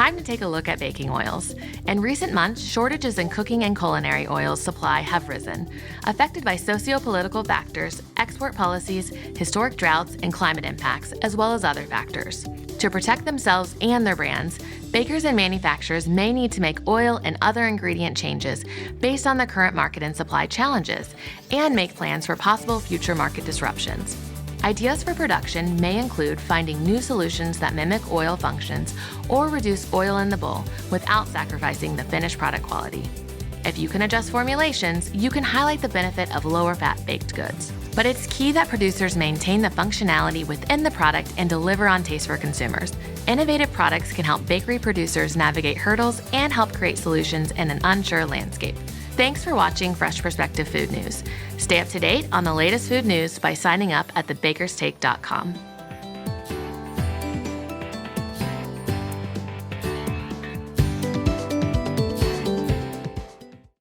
time to take a look at baking oils. In recent months, shortages in cooking and culinary oils supply have risen, affected by socio-political factors, export policies, historic droughts, and climate impacts, as well as other factors. To protect themselves and their brands, bakers and manufacturers may need to make oil and other ingredient changes based on the current market and supply challenges, and make plans for possible future market disruptions. Ideas for production may include finding new solutions that mimic oil functions or reduce oil in the bowl without sacrificing the finished product quality. If you can adjust formulations, you can highlight the benefit of lower-fat baked goods. But it's key that producers maintain the functionality within the product and deliver on taste for consumers. Innovative products can help bakery producers navigate hurdles and help create solutions in an unsure landscape. Thanks for watching Fresh Perspective Food News. Stay up to date on the latest food news by signing up at thebakerstake.com.